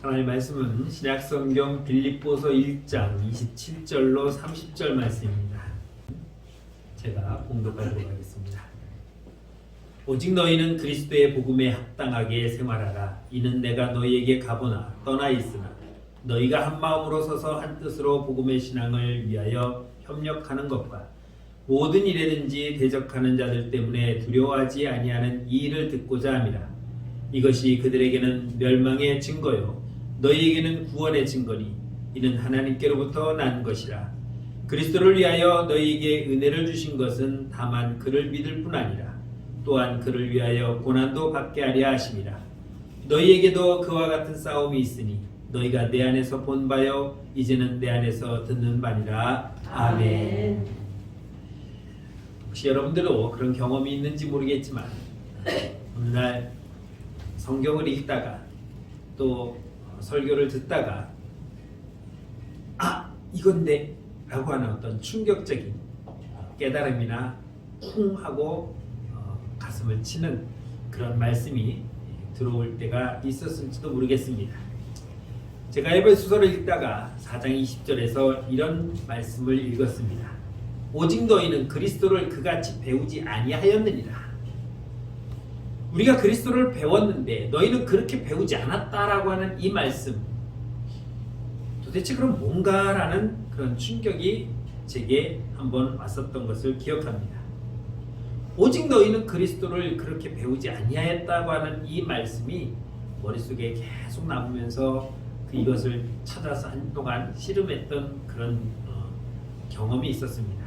하나님의 말씀은 신약성경 빌립보서 1장 27절로 30절 말씀입니다. 제가 봉독하도록 하겠습니다. 오직 너희는 그리스도의 복음에 합당하게 생활하라. 이는 내가 너희에게 가보나 떠나 있으나 너희가 한 마음으로 서서 한 뜻으로 복음의 신앙을 위하여 협력하는 것과 모든 일에든지 대적하는 자들 때문에 두려워하지 아니하는 이 일을 듣고자 함이라. 이것이 그들에게는 멸망의 증거요 너희에게는 구원의 증거니 이는 하나님께로부터 난 것이라. 그리스도를 위하여 너희에게 은혜를 주신 것은 다만 그를 믿을 뿐 아니라 또한 그를 위하여 고난도 받게 하려 하심이라. 너희에게도 그와 같은 싸움이 있으니 너희가 내 안에서 본 바요 이제는 내 안에서 듣는 바니라. 아멘. 혹시 여러분들도 그런 경험이 있는지 모르겠지만 어느 날 성경을 읽다가 또 설교를 듣다가 이건데 라고 하는 어떤 충격적인 깨달음이나 쿵 하고 가슴을 치는 그런 말씀이 들어올 때가 있었을지도 모르겠습니다. 제가 에베소서를 읽다가 4장 20절에서 이런 말씀을 읽었습니다. 오직 너희는 그리스도를 그같이 배우지 아니하였느니라. 우리가 그리스도를 배웠는데 너희는 그렇게 배우지 않았다라고 하는 이 말씀, 도대체 그럼 뭔가라는 그런 충격이 제게 한번 왔었던 것을 기억합니다. 오직 너희는 그리스도를 그렇게 배우지 아니하였다고 하는 이 말씀이 머릿속에 계속 남으면서 이것을 찾아서 한동안 씨름했던 그런 경험이 있었습니다.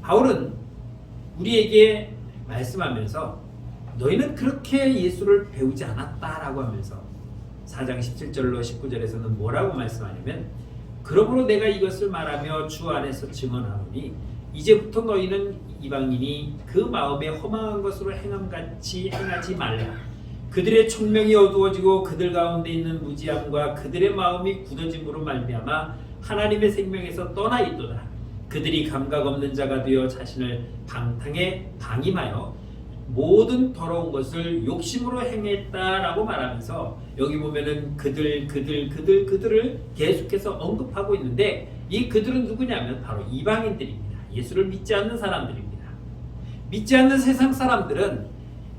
바울은 우리에게 말씀하면서 너희는 그렇게 예수를 배우지 않았다라고 하면서 4장 17절로 19절에서는 뭐라고 말씀하냐면, 그러므로 내가 이것을 말하며 주 안에서 증언하노니 이제부터 너희는 이방인이 그 마음에 허망한 것으로 행함같이 행하지 말라. 그들의 총명이 어두워지고 그들 가운데 있는 무지함과 그들의 마음이 굳어짐으로 말미암아 하나님의 생명에서 떠나 있도다. 그들이 감각 없는 자가 되어 자신을 방탕에 방임하여 모든 더러운 것을 욕심으로 행했다라고 말하면서 여기 보면은 그들을 계속해서 언급하고 있는데, 이 그들은 누구냐면 바로 이방인들입니다. 예수를 믿지 않는 사람들입니다. 믿지 않는 세상 사람들은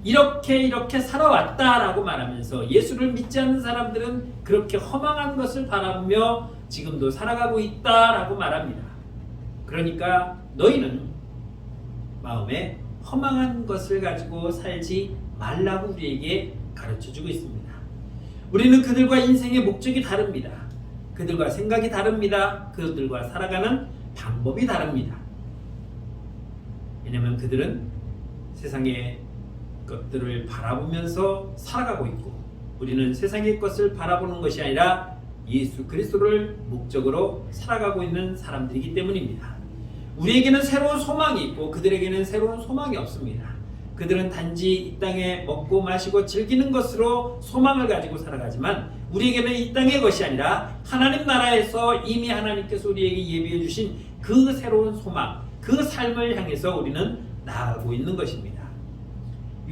이렇게 살아왔다라고 말하면서 예수를 믿지 않는 사람들은 그렇게 허망한 것을 바라보며 지금도 살아가고 있다라고 말합니다. 그러니까 너희는 마음에 허망한 것을 가지고 살지 말라고 우리에게 가르쳐주고 있습니다. 우리는 그들과 인생의 목적이 다릅니다. 그들과 생각이 다릅니다. 그들과 살아가는 방법이 다릅니다. 왜냐하면 그들은 세상의 것들을 바라보면서 살아가고 있고, 우리는 세상의 것을 바라보는 것이 아니라 예수 그리스도를 목적으로 살아가고 있는 사람들이기 때문입니다. 우리에게는 새로운 소망이 있고 그들에게는 새로운 소망이 없습니다. 그들은 단지 이 땅에 먹고 마시고 즐기는 것으로 소망을 가지고 살아가지만 우리에게는 이 땅의 것이 아니라 하나님 나라에서 이미 하나님께서 우리에게 예비해 주신 그 새로운 소망, 그 삶을 향해서 우리는 나아가고 있는 것입니다.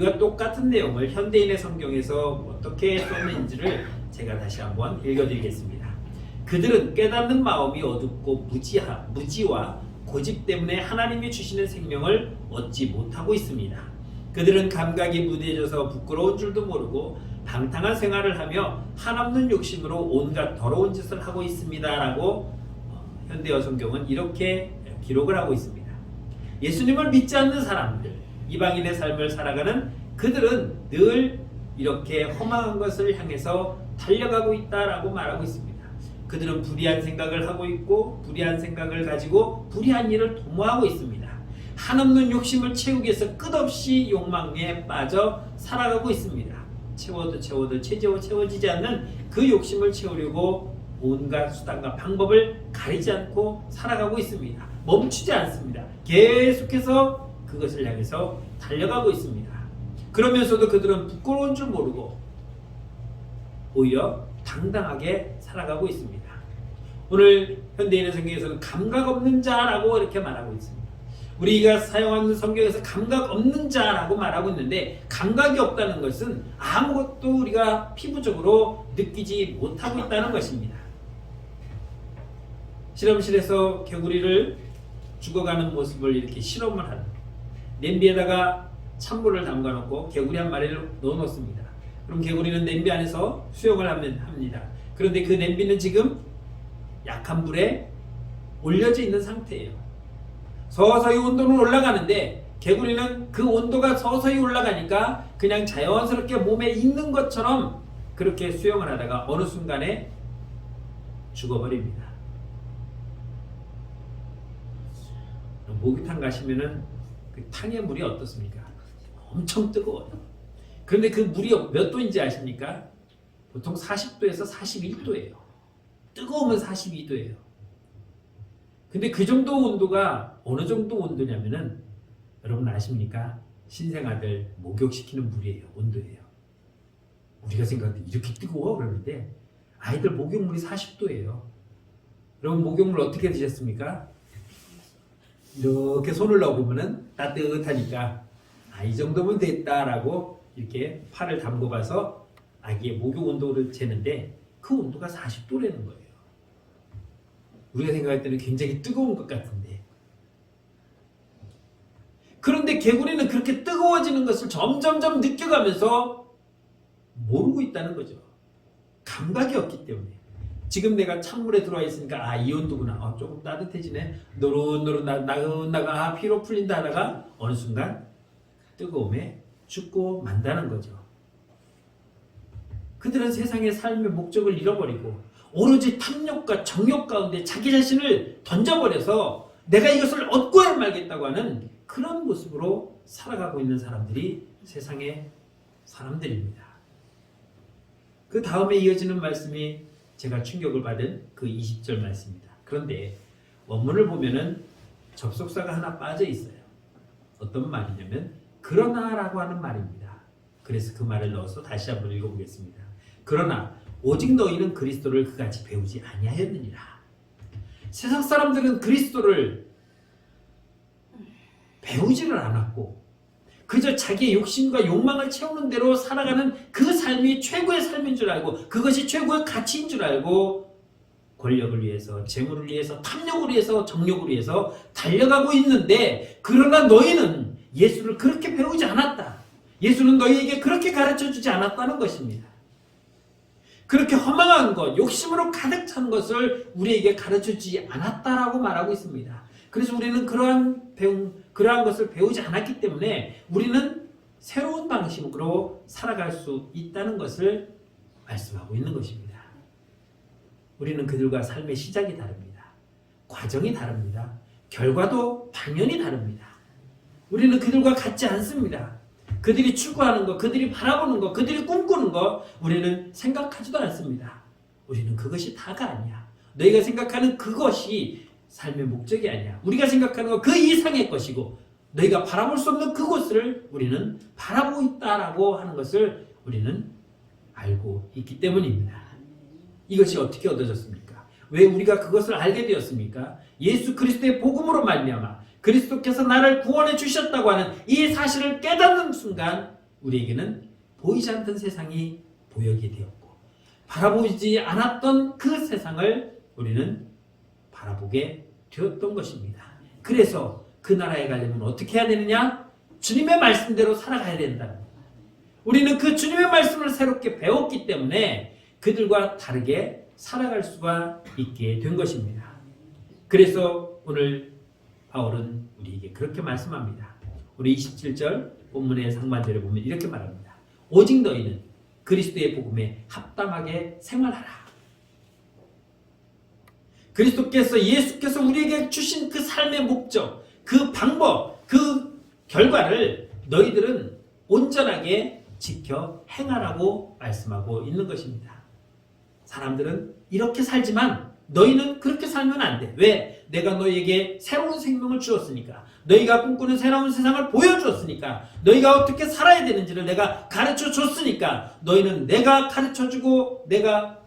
이와 똑같은 내용을 현대인의 성경에서 어떻게 썼는지를 제가 다시 한번 읽어드리겠습니다. 그들은 깨닫는 마음이 어둡고 무지와 고집 때문에 하나님이 주시는 생명을 얻지 못하고 있습니다. 그들은 감각이 무뎌져서 부끄러운 줄도 모르고 방탕한 생활을 하며 한없는 욕심으로 온갖 더러운 짓을 하고 있습니다. 라고 현대어 성경은 이렇게 기록을 하고 있습니다. 예수님을 믿지 않는 사람들, 이방인의 삶을 살아가는 그들은 늘 이렇게 허망한 것을 향해서 달려가고 있다라고 말하고 있습니다. 그들은 불의한 생각을 하고 있고 불의한 생각을 가지고 불의한 일을 도모하고 있습니다. 한없는 욕심을 채우기 위해서 끝없이 욕망에 빠져 살아가고 있습니다. 채워도 채워지지 않는 그 욕심을 채우려고 온갖 수단과 방법을 가리지 않고 살아가고 있습니다. 멈추지 않습니다. 계속해서 그것을 향해서 달려가고 있습니다. 그러면서도 그들은 부끄러운 줄 모르고 오히려 당당하게 살아가고 있습니다. 오늘 현대인의 성경에서는 감각 없는 자라고 이렇게 말하고 있습니다. 우리가 사용하는 성경에서 감각 없는 자라고 말하고 있는데, 감각이 없다는 것은 아무것도 우리가 피부적으로 느끼지 못하고 있다는 것입니다. 실험실에서 개구리를 죽어가는 모습을 이렇게 실험을 하는, 냄비에다가 찬물을 담가 놓고 개구리 한 마리를 넣어 놓습니다. 그럼 개구리는 냄비 안에서 수영을 합니다. 그런데 그 냄비는 지금 약한 불에 올려져 있는 상태예요. 서서히 온도는 올라가는데 개구리는 그 온도가 서서히 올라가니까 그냥 자연스럽게 몸에 있는 것처럼 그렇게 수영을 하다가 어느 순간에 죽어버립니다. 목욕탕 가시면은 그 탕의 물이 어떻습니까? 엄청 뜨거워요. 그런데 그 물이 몇 도인지 아십니까? 보통 40도에서 41도예요. 뜨거우면 42도예요. 근데 그 정도 온도가 어느 정도 온도냐면은 여러분 아십니까? 신생아들 목욕시키는 물이에요. 온도예요. 우리가 생각할 때 이렇게 뜨거워? 그러는데 아이들 목욕물이 40도예요. 여러분 목욕물 어떻게 드셨습니까? 이렇게 손을 넣어보면은 따뜻하니까 이 정도면 됐다라고 이렇게 팔을 담궈봐서 아기의 목욕 온도를 재는데 그 온도가 40도라는 거예요. 우리가 생각할 때는 굉장히 뜨거운 것 같은데, 그런데 개구리는 그렇게 뜨거워지는 것을 점점점 느껴가면서 모르고 있다는 거죠. 감각이 없기 때문에. 지금 내가 찬물에 들어와 있으니까 이 온도구나. 조금 따뜻해지네. 노릇노릇 나가 피로 풀린다 하다가 어느 순간 뜨거움에 죽고 만다는 거죠. 그들은 세상의 삶의 목적을 잃어버리고 오로지 탐욕과 정욕 가운데 자기 자신을 던져버려서 내가 이것을 얻고야 말겠다고 하는 그런 모습으로 살아가고 있는 사람들이 세상의 사람들입니다. 그 다음에 이어지는 말씀이 제가 충격을 받은 그 20절 말씀입니다. 그런데 원문을 보면은 접속사가 하나 빠져 있어요. 어떤 말이냐면 그러나라고 하는 말입니다. 그래서 그 말을 넣어서 다시 한번 읽어보겠습니다. 그러나 오직 너희는 그리스도를 그같이 배우지 아니하였느니라. 세상 사람들은 그리스도를 배우지를 않았고 그저 자기의 욕심과 욕망을 채우는 대로 살아가는 그 삶이 최고의 삶인 줄 알고 그것이 최고의 가치인 줄 알고 권력을 위해서, 재물을 위해서, 탐욕을 위해서, 정욕을 위해서 달려가고 있는데, 그러나 너희는 예수를 그렇게 배우지 않았다. 예수는 너희에게 그렇게 가르쳐주지 않았다는 것입니다. 그렇게 허망한 것, 욕심으로 가득 찬 것을 우리에게 가르쳐주지 않았다라고 말하고 있습니다. 그래서 우리는 그러한 것을 배우지 않았기 때문에 우리는 새로운 방식으로 살아갈 수 있다는 것을 말씀하고 있는 것입니다. 우리는 그들과 삶의 시작이 다릅니다. 과정이 다릅니다. 결과도 당연히 다릅니다. 우리는 그들과 같지 않습니다. 그들이 추구하는 것, 그들이 바라보는 것, 그들이 꿈꾸는 것 우리는 생각하지도 않습니다. 우리는 그것이 다가 아니야. 너희가 생각하는 그것이 삶의 목적이 아니야. 우리가 생각하는 것 그 이상의 것이고 너희가 바라볼 수 없는 그곳을 우리는 바라보고 있다라고 하는 것을 우리는 알고 있기 때문입니다. 이것이 어떻게 얻어졌습니까? 왜 우리가 그것을 알게 되었습니까? 예수 그리스도의 복음으로 말미암아 그리스도께서 나를 구원해 주셨다고 하는 이 사실을 깨닫는 순간 우리에게는 보이지 않던 세상이 보이게 되었고 바라보지 않았던 그 세상을 우리는 바라보게 되었던 것입니다. 그래서 그 나라에 가려면 어떻게 해야 되느냐? 주님의 말씀대로 살아가야 된다. 우리는 그 주님의 말씀을 새롭게 배웠기 때문에 그들과 다르게 살아갈 수가 있게 된 것입니다. 그래서 오늘 바울은 우리에게 그렇게 말씀합니다. 우리 27절 본문의 상반절에 보면 이렇게 말합니다. 오직 너희는 그리스도의 복음에 합당하게 생활하라. 그리스도께서 예수께서 우리에게 주신 그 삶의 목적, 그 방법, 그 결과를 너희들은 온전하게 지켜 행하라고 말씀하고 있는 것입니다. 사람들은 이렇게 살지만 너희는 그렇게 살면 안 돼. 왜? 내가 너희에게 새로운 생명을 주었으니까. 너희가 꿈꾸는 새로운 세상을 보여주었으니까. 너희가 어떻게 살아야 되는지를 내가 가르쳐줬으니까. 너희는 내가 가르쳐주고 내가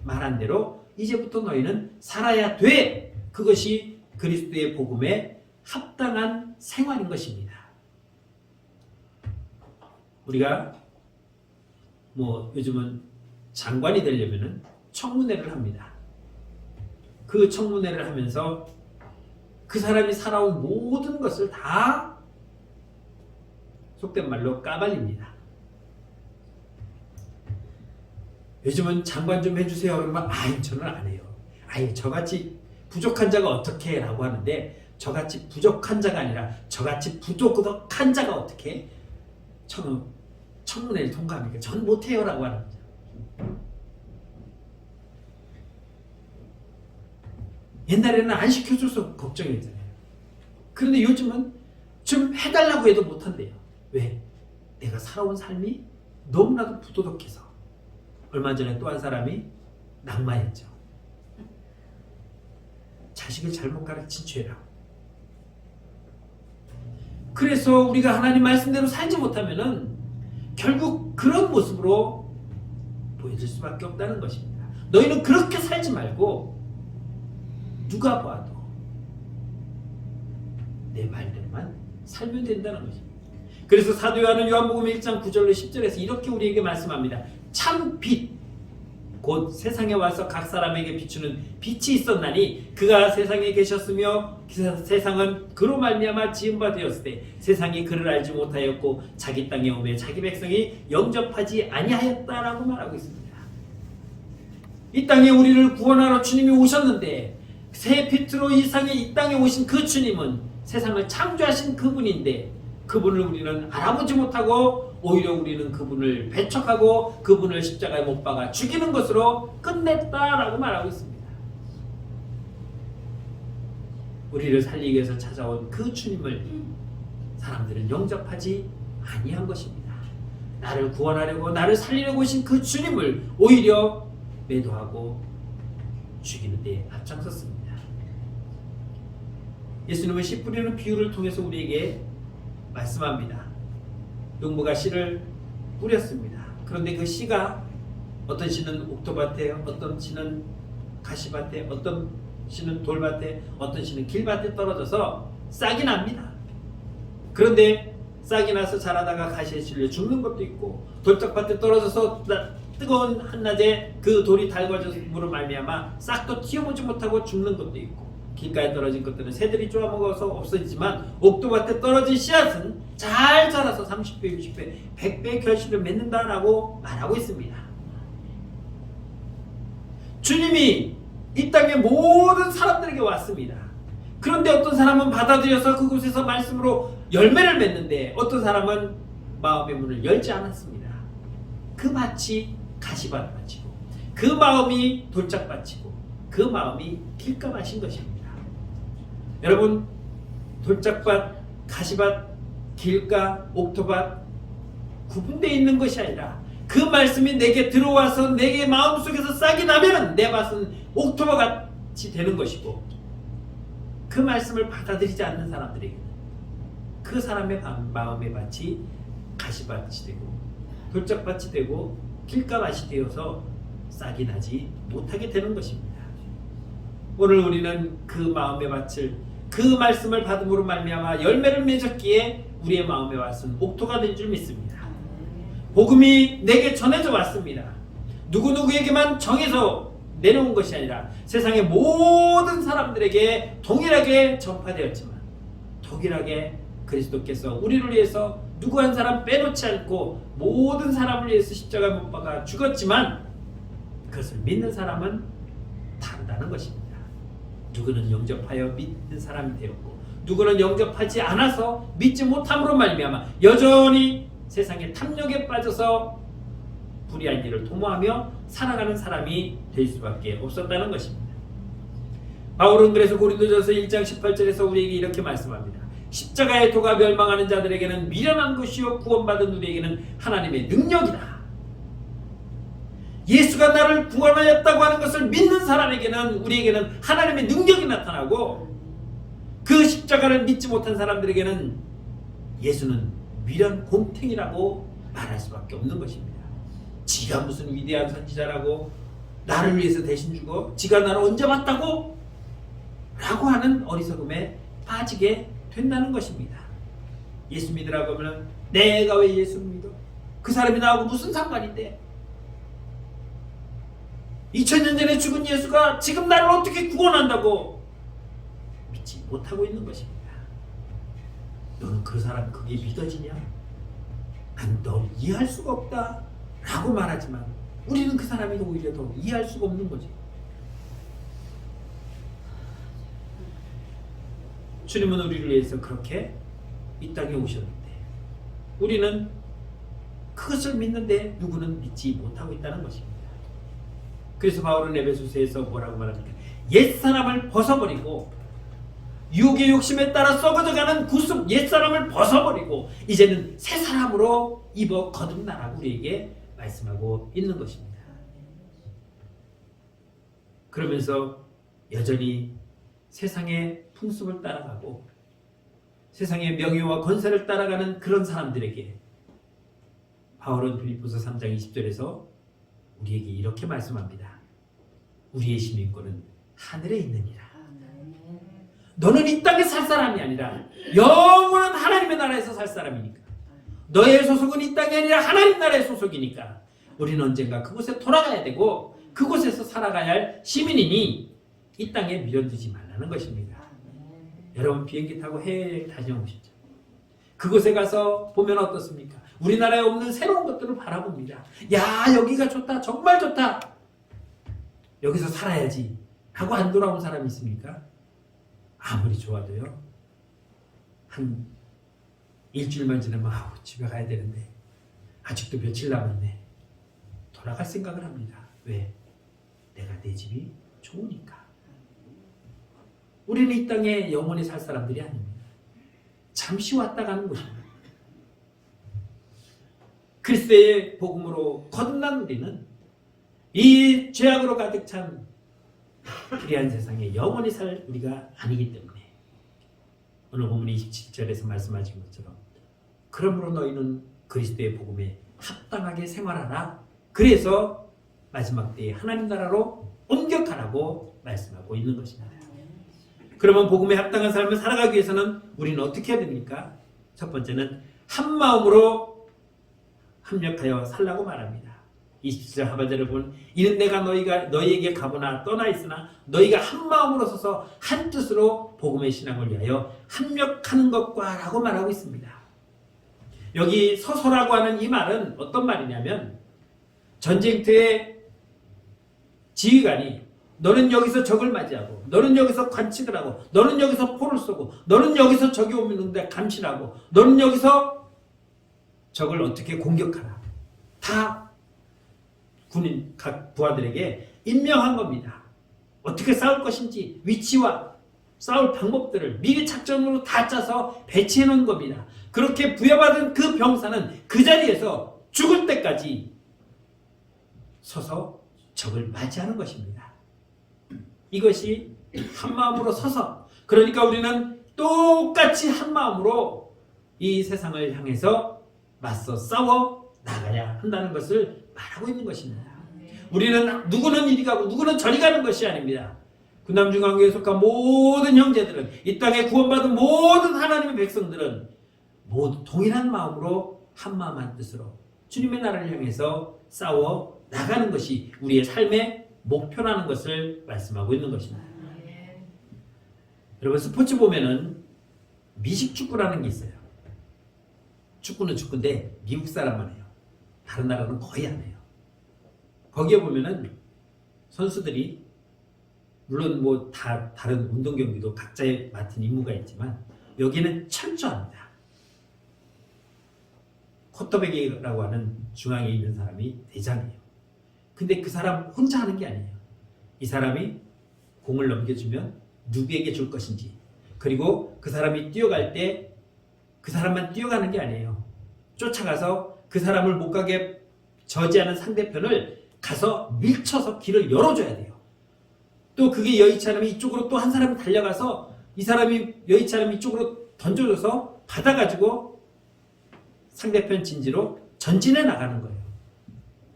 말한 대로 이제부터 너희는 살아야 돼. 그것이 그리스도의 복음에 합당한 생활인 것입니다. 우리가 요즘은 장관이 되려면은 청문회를 합니다. 그 청문회를 하면서 그 사람이 살아온 모든 것을 다 속된 말로 까발립니다. 요즘은 장관 좀 해주세요. 그러면 저는 안 해요. 저같이 부족한 자가 어떻게 라고 하는데, 저같이 부족한 자가 아니라 저같이 부족한 자가 어떻게 청문회를 통과합니까? 전 못해요 라고 하는 거죠. 옛날에는 안 시켜줘서 걱정했잖아요. 그런데 요즘은 좀 해달라고 해도 못한대요. 왜? 내가 살아온 삶이 너무나도 부도덕해서. 얼마 전에 또 한 사람이 낙마했죠. 자식을 잘못 가르친 죄라. 그래서 우리가 하나님 말씀대로 살지 못하면은 결국 그런 모습으로 보여질 수밖에 없다는 것입니다. 너희는 그렇게 살지 말고 누가 봐도 내 말대로만 살면 된다는 것입니다. 그래서 사도 요한은 요한복음 1장 9절로 10절에서 이렇게 우리에게 말씀합니다. 참 빛, 곧 세상에 와서 각 사람에게 비추는 빛이 있었나니 그가 세상에 계셨으며 세상은 그로 말미암아 지은 바 되었을 때 세상이 그를 알지 못하였고 자기 땅에 오매 자기 백성이 영접하지 아니하였다라고 말하고 있습니다. 이 땅에 우리를 구원하러 주님이 오셨는데, 새 피트로 이 땅에 오신 그 주님은 세상을 창조하신 그분인데, 그분을 우리는 알아보지 못하고 오히려 우리는 그분을 배척하고 그분을 십자가에 못 박아 죽이는 것으로 끝냈다라고 말하고 있습니다. 우리를 살리기 위해서 찾아온 그 주님을 사람들은 영접하지 아니한 것입니다. 나를 구원하려고 나를 살리려고 오신 그 주님을 오히려 매도하고 죽이는 데 앞장섰습니다. 예수님은 씨 뿌리는 비유를 통해서 우리에게 말씀합니다. 농부가 씨를 뿌렸습니다. 그런데 그 씨가 어떤 씨는 옥토밭에, 어떤 씨는 가시밭에, 어떤 씨는 돌밭에, 어떤 씨는 길밭에 떨어져서 싹이 납니다. 그런데 싹이 나서 자라다가 가시에 실려 죽는 것도 있고, 돌짝밭에 떨어져서 뜨거운 한낮에 그 돌이 달궈짐으로 말미암아 싹도 튀어보지 못하고 죽는 것도 있고, 길가에 떨어진 것들은 새들이 쪼아먹어서 없어지지만 옥토밭에 떨어진 씨앗은 잘 자라서 30배, 60배, 100배의 결실을 맺는다라고 말하고 있습니다. 주님이 이 땅의 모든 사람들에게 왔습니다. 그런데 어떤 사람은 받아들여서 그곳에서 말씀으로 열매를 맺는데, 어떤 사람은 마음의 문을 열지 않았습니다. 그 밭이 가시밭밭이고, 그 마음이 돌짝밭이고, 그 마음이 길가밭인 것입니다. 여러분, 돌짝밭, 가시밭, 길가, 옥토밭 구분되어 있는 것이 아니라 그 말씀이 내게 들어와서 내게 마음속에서 싹이 나면 내 밭은 옥토밭같이 되는 것이고, 그 말씀을 받아들이지 않는 사람들에게는 그 사람의 마음의 밭이 가시밭이 되고 돌짝밭이 되고 길가밭이 되어서 싹이 나지 못하게 되는 것입니다. 오늘 우리는 그 마음의 밭을, 그 말씀을 받음으로 말미암아 열매를 맺었기에 우리의 마음의 밭은 옥토가 된 줄 믿습니다. 복음이 내게 전해져 왔습니다. 누구누구에게만 정해서 내려온 것이 아니라 세상의 모든 사람들에게 동일하게 전파되었지만, 동일하게 그리스도께서 우리를 위해서 누구 한 사람 빼놓지 않고 모든 사람을 위해서 십자가에 못 박아 죽었지만, 그것을 믿는 사람은 다르다는 것입니다. 누구는 영접하여 믿는 사람이 되었고, 누구는 영접하지 않아서 믿지 못함으로 말미암아 여전히 세상의 탐욕에 빠져서 불의한 일을 도모하며 살아가는 사람이 될 수밖에 없었다는 것입니다. 바울은 그래서 고린도전서 1장 18절에서 우리에게 이렇게 말씀합니다. 십자가의 도가 멸망하는 자들에게는 미련한 것이요 구원받은 우리에게는 하나님의 능력이다. 예수가 나를 구원하였다고 하는 것을 믿는 사람에게는, 우리에게는 하나님의 능력이 나타나고, 그 십자가를 믿지 못한 사람들에게는 예수는 미련 곰탱이라고 말할 수밖에 없는 것입니다. 지가 무슨 위대한 선지자라고, 나를 위해서 대신 죽어 지가 나를 언제 봤다고? 라고 하는 어리석음에 빠지게 된다는 것입니다. 예수 믿으라고 하면 내가 왜 예수 믿어? 그 사람이 나하고 무슨 상관인데? 2000년 전에 죽은 예수가 지금 나를 어떻게 구원한다고 믿지 못하고 있는 것입니다. 너는 그 사람 그게 믿어지냐? 난 널 이해할 수가 없다 라고 말하지만 우리는 그 사람이 오히려 더 이해할 수가 없는 거죠. 주님은 우리를 위해서 그렇게 이 땅에 오셨는데 우리는 그것을 믿는데 누구는 믿지 못하고 있다는 것입니다. 그래서 바울은 에베소서에서 뭐라고 말합니까? 옛사람을 벗어버리고 육의 욕심에 따라 썩어져가는 구습 옛사람을 벗어버리고 이제는 새 사람으로 입어 거듭나라고 우리에게 말씀하고 있는 것입니다. 그러면서 여전히 세상의 풍습을 따라가고 세상의 명예와 권세를 따라가는 그런 사람들에게 바울은 빌립보서 3장 20절에서 우리에게 이렇게 말씀합니다. 우리의 시민권은 하늘에 있느니라. 너는 이 땅에 살 사람이 아니라 영원한 하나님의 나라에서 살 사람이니까. 너의 소속은 이 땅이 아니라 하나님 나라의 소속이니까 우리는 언젠가 그곳에 돌아가야 되고 그곳에서 살아가야 할 시민이니 이 땅에 미련두지 말라는 것입니다. 여러분 비행기 타고 해외여행 다녀오셨죠? 그곳에 가서 보면 어떻습니까? 우리나라에 없는 새로운 것들을 바라봅니다. 야 여기가 좋다 정말 좋다 여기서 살아야지 하고 안 돌아온 사람이 있습니까? 아무리 좋아도요 한 일주일만 지나면 아우 집에 가야 되는데 아직도 며칠 남았네 돌아갈 생각을 합니다. 왜? 내가 내 집이 좋으니까. 우리는 이 땅에 영원히 살 사람들이 아닙니다. 잠시 왔다 가는 것입니다. 그리스도의 복음으로 거듭난 우리는 이 죄악으로 가득 찬 불의한 세상에 영원히 살 우리가 아니기 때문에 오늘 본문 27절에서 말씀하신 것처럼 그러므로 너희는 그리스도의 복음에 합당하게 생활하라. 그래서 마지막 때에 하나님 나라로 옮겨가라고 말씀하고 있는 것입니다. 그러면 복음에 합당한 삶을 살아가기 위해서는 우리는 어떻게 해야 됩니까? 첫 번째는 한 마음으로 합력하여 살라고 말합니다. 27절 하반절을 보면 이는 내가 너희에게 가보나 떠나 있으나 너희가 한 마음으로 서서 한 뜻으로 복음의 신앙을 위하여 합력하는 것과 라고 말하고 있습니다. 여기 서서라고 하는 이 말은 어떤 말이냐면 전쟁터의 지휘관이 너는 여기서 적을 맞이하고 너는 여기서 관측을 하고 너는 여기서 포를 쏘고 너는 여기서 적이 오는데 감시하고 너는 여기서 적을 어떻게 공격하라. 다 군인 각 부하들에게 임명한 겁니다. 어떻게 싸울 것인지 위치와 싸울 방법들을 미리 작전으로 다 짜서 배치해 놓은 겁니다. 그렇게 부여받은 그 병사는 그 자리에서 죽을 때까지 서서 적을 맞이하는 것입니다. 이것이 한 마음으로 서서 그러니까 우리는 똑같이 한 마음으로 이 세상을 향해서 맞서 싸워 나가야 한다는 것을 말하고 있는 것입니다. 우리는 누구는 이리 가고 누구는 저리 가는 것이 아닙니다. 군남중앙교회에 속한 모든 형제들은 이 땅에 구원받은 모든 하나님의 백성들은 모두 동일한 마음으로 한 마음 한 뜻으로 주님의 나라를 향해서 싸워 나가는 것이 우리의 삶의 목표라는 것을 말씀하고 있는 것입니다. 여러분 스포츠 보면은 미식축구라는 게 있어요. 축구는 축구인데 미국 사람만 해요. 다른 나라는 거의 안 해요. 거기에 보면은 선수들이 물론 뭐 다 다른 운동 경기도 각자의 맡은 임무가 있지만 여기는 철저합니다. 쿼터백이라고 하는 중앙에 있는 사람이 대장이에요. 근데 그 사람 혼자 하는 게 아니에요. 이 사람이 공을 넘겨주면 누구에게 줄 것인지 그리고 그 사람이 뛰어갈 때 그 사람만 뛰어가는 게 아니에요. 쫓아가서 그 사람을 못 가게 저지하는 상대편을 가서 밀쳐서 길을 열어줘야 돼요. 또 그게 여의치 않으면 이쪽으로 또 한 사람이 달려가서 이 사람이 여의치 않으면 이쪽으로 던져줘서 받아가지고 상대편 진지로 전진해 나가는 거예요.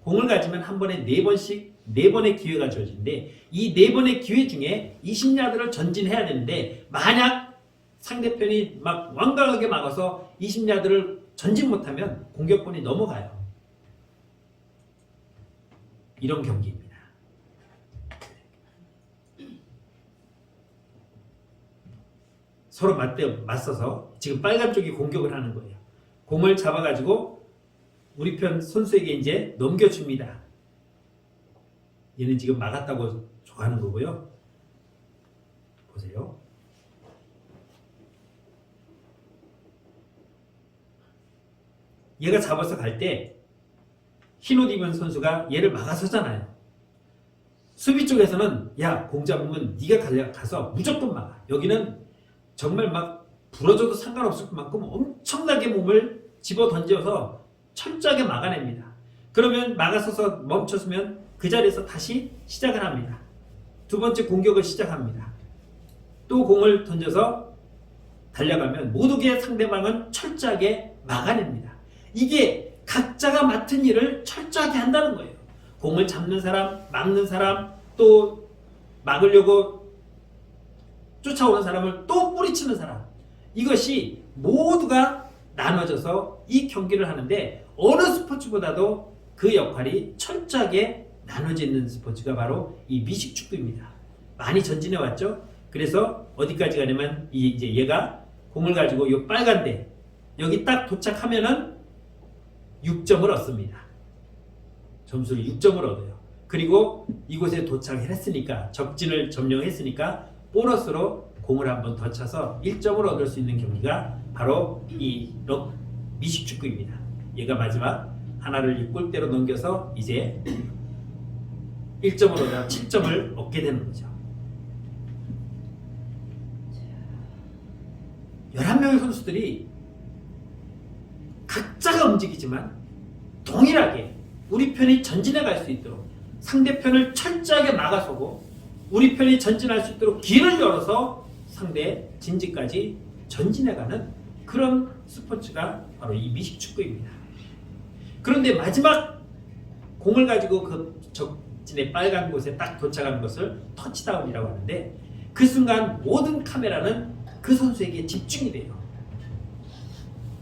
공을 가지면 한 번에 4번씩 4번의 기회가 주어지는데 이 4번의 기회 중에 20야드를 전진해야 되는데 만약 상대편이 막 완강하게 막아서 20야드를 전진 못하면 공격권이 넘어가요. 이런 경기입니다. 서로 맞서서 지금 빨간 쪽이 공격을 하는 거예요. 공을 잡아가지고 우리 편 선수에게 이제 넘겨줍니다. 얘는 지금 막았다고 좋아하는 거고요. 보세요. 얘가 잡아서 갈 때 흰옷 입은 선수가 얘를 막아서잖아요. 수비 쪽에서는 야, 공 잡으면 네가 가서 무조건 막아. 여기는 정말 막 부러져도 상관없을 만큼 엄청나게 몸을 집어 던져서 철저하게 막아냅니다. 그러면 막아서서 멈췄으면 그 자리에서 다시 시작을 합니다. 두 번째 공격을 시작합니다. 또 공을 던져서 달려가면 모두의 상대방은 철저하게 막아냅니다. 이게 각자가 맡은 일을 철저하게 한다는 거예요. 공을 잡는 사람, 막는 사람, 또 막으려고 쫓아오는 사람을 또 뿌리치는 사람. 이것이 모두가 나눠져서 이 경기를 하는데 어느 스포츠보다도 그 역할이 철저하게 나눠져 있는 스포츠가 바로 이 미식축구입니다. 많이 전진해 왔죠? 그래서 어디까지 가냐면 이제 얘가 공을 가지고 이 빨간데 여기 딱 도착하면은 6점을 얻습니다. 점수를 6점을 얻어요. 그리고 이곳에 도착을 했으니까 적진을 점령했으니까 보너스로 공을 한번 더 차서 1점을 얻을 수 있는 경기가 바로 이 미식축구입니다. 얘가 마지막 하나를 이 골대로 넘겨서 이제 1점을 얻어 7점을 얻게 되는 거죠. 11명의 선수들이 각자가 움직이지만 동일하게 우리 편이 전진해 갈 수 있도록 상대편을 철저하게 막아서고 우리 편이 전진할 수 있도록 길을 열어서 상대 진지까지 전진해가는 그런 스포츠가 바로 이 미식축구입니다. 그런데 마지막 공을 가지고 그 적진의 빨간 곳에 딱 도착하는 것을 터치다운이라고 하는데 그 순간 모든 카메라는 그 선수에게 집중이 돼요.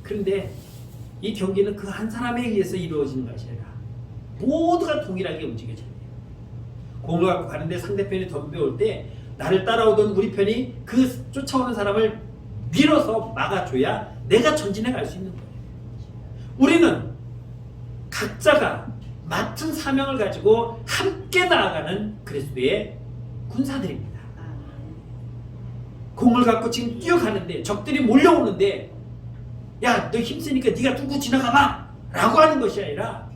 그런데 이 경기는 그 한 사람에 의해서 이루어지는 것이 아니라 모두가 동일하게 움직여져요. 공을 갖고 가는데 상대편이 덤벼올 때 나를 따라오던 우리 편이 그 쫓아오는 사람을 밀어서 막아줘야 내가 전진해 갈 수 있는 거예요. 우리는 각자가 맡은 사명을 가지고 함께 나아가는 그리스도의 군사들입니다. 공을 갖고 지금 뛰어가는데 적들이 몰려오는데 야, 너 힘쓰니까 네가 뚫고 지나가봐 라고 하는 것이 아니라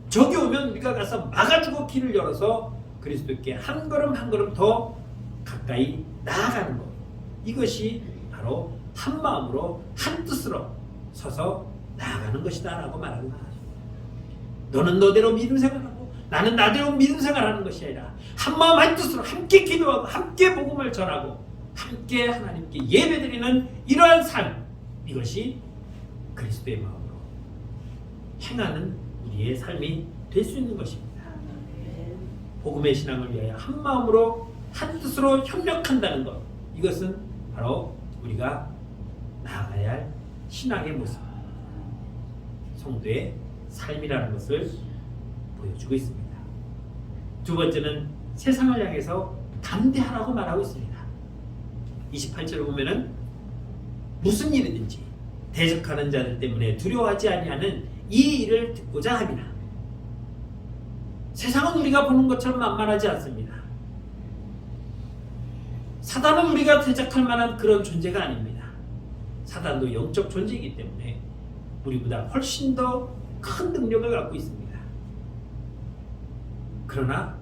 적이 오면 우리가 가서 막아주고 길을 열어서 그리스도께 한 걸음 한 걸음 더 가까이 나아가는 것. 이것이 바로 한 마음으로 한 뜻으로 서서 나아가는 것이다 라고 말하는 거예요. 너는 너대로 믿음 생활하고 나는 나대로 믿음 생활하는 것이 아니라 한 마음 한 뜻으로 함께 기도하고 함께 복음을 전하고 함께 하나님께 예배드리는 이러한 삶, 이것이 그리스도의 마음으로 행하는 우리의 삶이 될 수 있는 것입니다. 복음의 신앙을 위하여 한 마음으로 한 뜻으로 협력한다는 것, 이것은 바로 우리가 나아가야 할 신앙의 모습, 성도의 삶이라는 것을 보여주고 있습니다. 두 번째는 세상을 향해서 담대하라고 말하고 있습니다. 28절을 보면은 무슨 일이든지 대적하는 자들 때문에 두려워하지 아니하는 이 일을 듣고자 합니다. 세상은 우리가 보는 것처럼 만만하지 않습니다. 사단은 우리가 대적할 만한 그런 존재가 아닙니다. 사단도 영적 존재이기 때문에 우리보다 훨씬 더 큰 능력을 갖고 있습니다. 그러나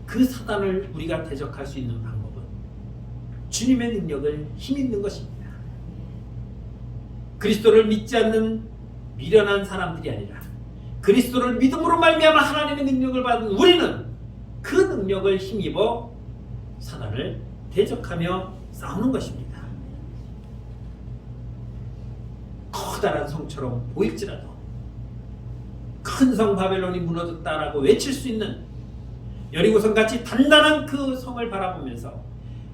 그 사단을 우리가 대적할 수 있는 방법은 주님의 능력을 힘입는 것입니다. 그리스도를 믿지 않는 미련한 사람들이 아니라 그리스도를 믿음으로 말미암아 하나님의 능력을 받은 우리는 그 능력을 힘입어 사단을 대적하며 싸우는 것입니다. 커다란 성처럼 보일지라도 큰 성 바벨론이 무너졌다라고 외칠 수 있는 여리고성 같이 단단한 그 성을 바라보면서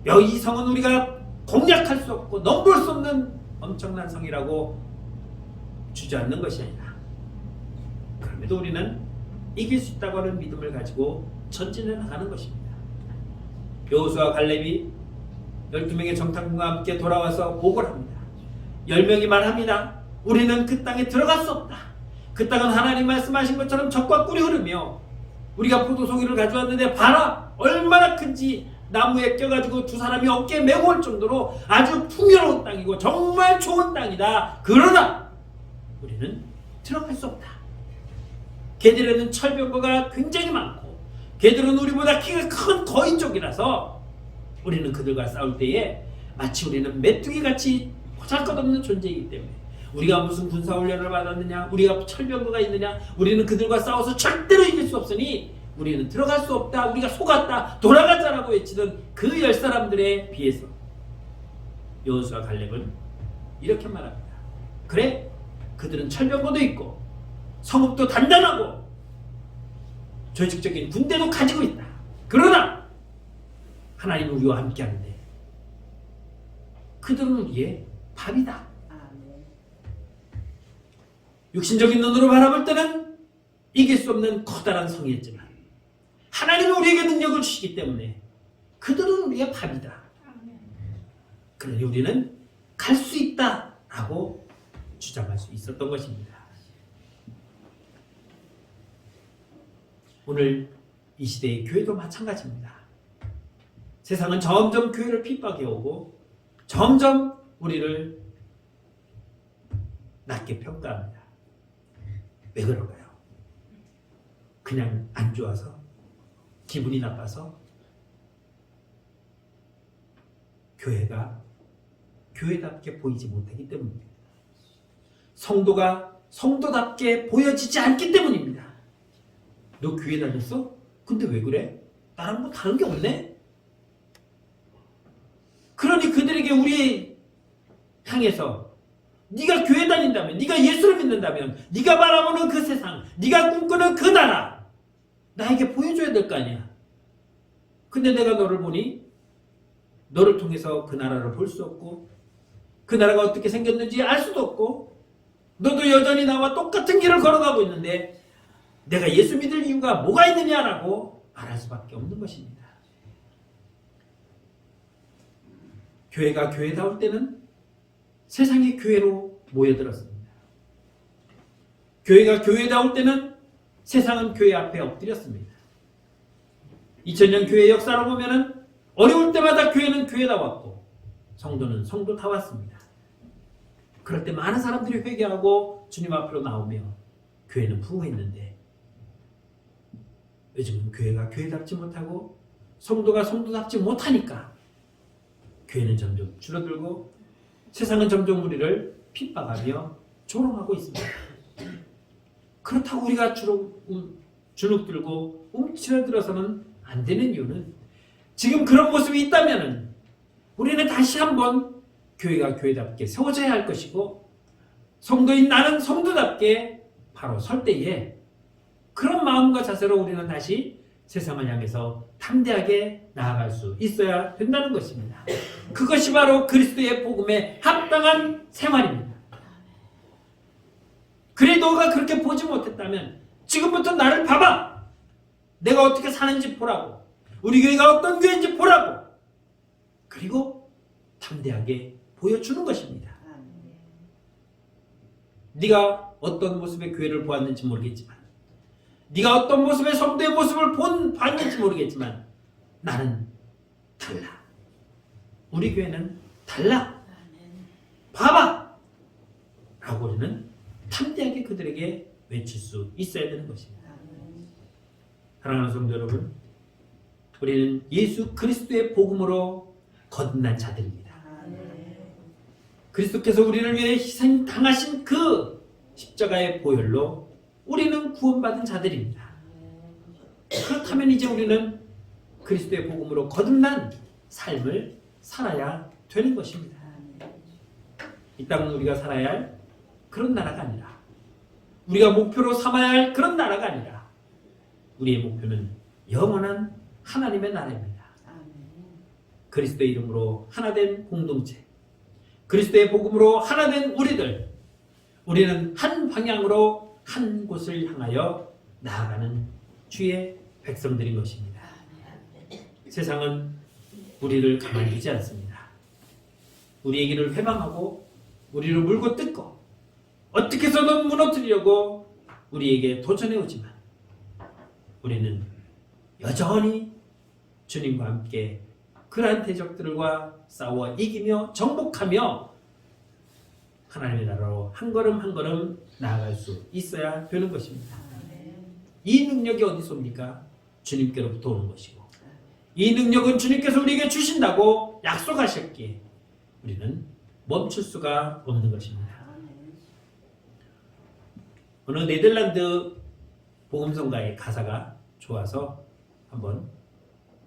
이 성은 우리가 공략할 수 없고 넘볼 수 없는 엄청난 성이라고 주저앉는 것이 아니라, 그럼에도 우리는 이길 수 있다고 하는 믿음을 가지고 전진해 나가는 것입니다. 여호수아와 갈렙이 12명의 정탐꾼과 함께 돌아와서 보고를 합니다. 10명이 말합니다. 우리는 그 땅에 들어갈 수 없다. 그 땅은 하나님 말씀하신 것처럼 적과 꿀이 흐르며, 우리가 포도송이를 가져왔는데 봐라 얼마나 큰지, 나무에 껴가지고 두 사람이 어깨에 메고 올 정도로 아주 풍요로운 땅이고 정말 좋은 땅이다. 그러나 우리는 들어갈 수 없다. 걔들에는 철병거가 굉장히 많고, 걔들은 우리보다 키가 큰 거인족이라서 우리는 그들과 싸울 때에 마치 우리는 메뚜기같이 보잘것없는 존재이기 때문에, 우리가 무슨 군사훈련을 받았느냐, 우리가 철병거가 있느냐, 우리는 그들과 싸워서 절대로 이길 수 없으니 우리는 들어갈 수 없다. 우리가 속았다. 돌아가자라고 외치던 그 10사람들에 비해서 여호수아 갈렙은 이렇게 말합니다. 그래, 그들은 철병거도 있고 성읍도 단단하고 조직적인 군대도 가지고 있다. 그러나 하나님은 우리와 함께 하는데 그들은 우리의 밥이다. 육신적인 눈으로 바라볼 때는 이길 수 없는 커다란 성이었지만, 하나님은 우리에게 능력을 주시기 때문에 그들은 우리의 밥이다. 그러니 우리는 갈 수 있다라고 주장할 수 있었던 것입니다. 오늘 이 시대의 교회도 마찬가지입니다. 세상은 점점 교회를 핍박해오고 점점 우리를 낮게 평가합니다. 왜 그럴까요? 그냥 안 좋아서? 기분이 나빠서? 교회가 교회답게 보이지 못하기 때문입니다. 성도가 성도답게 보여지지 않기 때문입니다. 너 교회 다녔어? 근데 왜 그래? 나랑 뭐 다른 게 없네? 그러니 그들에게 우리 향해서 네가 교회 다닌다면, 네가 예수를 믿는다면, 네가 바라보는 그 세상, 네가 꿈꾸는 그 나라 나에게 보여줘야 될 거 아니야. 근데 내가 너를 보니 너를 통해서 그 나라를 볼 수 없고, 그 나라가 어떻게 생겼는지 알 수도 없고, 너도 여전히 나와 똑같은 길을 걸어가고 있는데 내가 예수 믿을 이유가 뭐가 있느냐라고 말할 수밖에 없는 것입니다. 교회가 교회다울 때는 세상의 교회로 모여들었습니다. 교회가 교회다울 때는 세상은 교회 앞에 엎드렸습니다. 2000년 교회 역사로 보면은 어려울 때마다 교회는 교회다웠고 성도는 성도다웠습니다. 그럴 때 많은 사람들이 회개하고 주님 앞으로 나오며 교회는 부흥했는데, 요즘은 교회가 교회답지 못하고 성도가 성도답지 못하니까 교회는 점점 줄어들고 세상은 점점 우리를 핍박하며 조롱하고 있습니다. 그렇다고 우리가 주눅들고 움츠러들어서는 안 되는 이유는, 지금 그런 모습이 있다면 우리는 다시 한번 교회가 교회답게 세워져야 할 것이고, 성도인 나는 성도답게 바로 설 때에 그런 마음과 자세로 우리는 다시 세상을 향해서 담대하게 나아갈 수 있어야 된다는 것입니다. 그것이 바로 그리스도의 복음에 합당한 생활입니다. 그래, 너가 그렇게 보지 못했다면 지금부터 나를 봐봐. 내가 어떻게 사는지 보라고. 우리 교회가 어떤 교회인지 보라고. 그리고 담대하게 보여주는 것입니다. 네가 어떤 모습의 교회를 보았는지 모르겠지만, 네가 어떤 모습의 성도의 모습을 봤는지 모르겠지만 나는 달라. 우리 교회는 달라. 봐봐. 라고 우리는 담대하게 그들에게 외칠 수 있어야 되는 것입니다. 사랑하는 성도 여러분, 우리는 예수 그리스도의 복음으로 거듭난 자들입니다. 그리스도께서 우리를 위해 희생당하신 그 십자가의 보혈로 우리는 구원받은 자들입니다. 그렇다면 이제 우리는 그리스도의 복음으로 거듭난 삶을 살아야 되는 것입니다. 이 땅은 우리가 살아야 할 그런 나라가 아니라, 우리가 목표로 삼아야 할 그런 나라가 아니라, 우리의 목표는 영원한 하나님의 나라입니다. 그리스도의 이름으로 하나된 공동체, 그리스도의 복음으로 하나된 우리는 한 방향으로 한 곳을 향하여 나아가는 주의 백성들인 것입니다. 세상은 우리를 가만히 두지 않습니다. 우리의 길을 회방하고 우리를 물고 뜯고 어떻게 해서든 무너뜨리려고 우리에게 도전해 오지만 우리는 여전히 주님과 함께 그러한 대적들과 싸워 이기며 정복하며 하나님의 나라로 한 걸음 한 걸음 나아갈 수 있어야 되는 것입니다. 이 능력이 어디서 옵니까? 주님께로부터 오는 것이고 이 능력은 주님께서 우리에게 주신다고 약속하셨기에 우리는 멈출 수가 없는 것입니다. 어느 네덜란드 복음성가의 가사가 좋아서 한번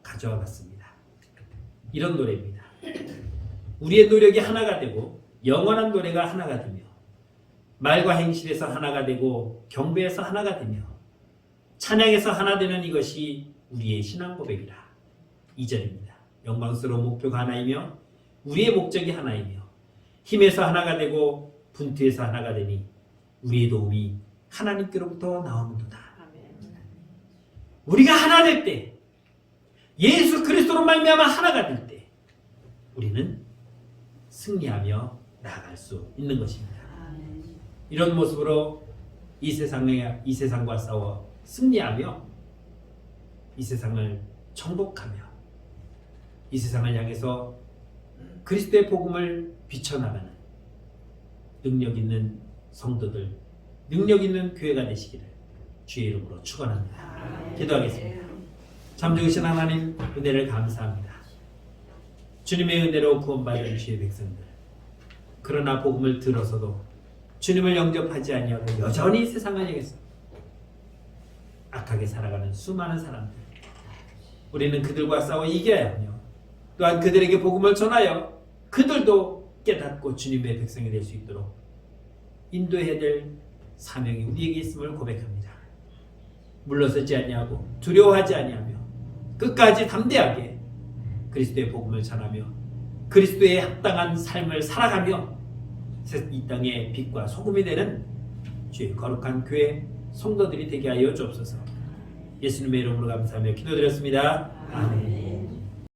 가져와 봤습니다. 이런 노래입니다. 우리의 노력이 하나가 되고 영원한 노래가 하나가 되며 말과 행실에서 하나가 되고 경배에서 하나가 되며 찬양에서 하나 되는 이것이 우리의 신앙 고백이라. 2절입니다. 영광스러운 목표가 하나이며 우리의 목적이 하나이며 힘에서 하나가 되고 분투에서 하나가 되니 우리의 도움이 하나님께로부터 나오는도다. 우리가 하나 될 때, 예수 그리스도로 말미암아 하나가 될 때 우리는 승리하며 나아갈 수 있는 것입니다. 이런 모습으로 이 세상과 싸워 승리하며 이 세상을 정복하며 이 세상을 향해서 그리스도의 복음을 비춰나가는 능력 있는 성도들, 능력 있는 교회가 되시기를 주의 이름으로 축원합니다. 기도하겠습니다. 참 좋으신 하나님, 은혜를 감사합니다. 주님의 은혜로 구원받은 주의 백성들, 그러나 복음을 들어서도 주님을 영접하지 아니하고 여전히 세상을 향해서 악하게 살아가는 수많은 사람들, 우리는 그들과 싸워 이겨야 하며 또한 그들에게 복음을 전하여 그들도 깨닫고 주님의 백성이 될 수 있도록 인도해야 될 사명이 우리에게 있음을 고백합니다. 물러서지 아니하고 두려워하지 아니하며 끝까지 담대하게 그리스도의 복음을 전하며 그리스도의 합당한 삶을 살아가며 이 땅의 빛과 소금이 되는 주의 거룩한 교회 성도들이 되게 하여 주옵소서. 예수님의 이름으로 감사하며 기도드렸습니다. 아멘.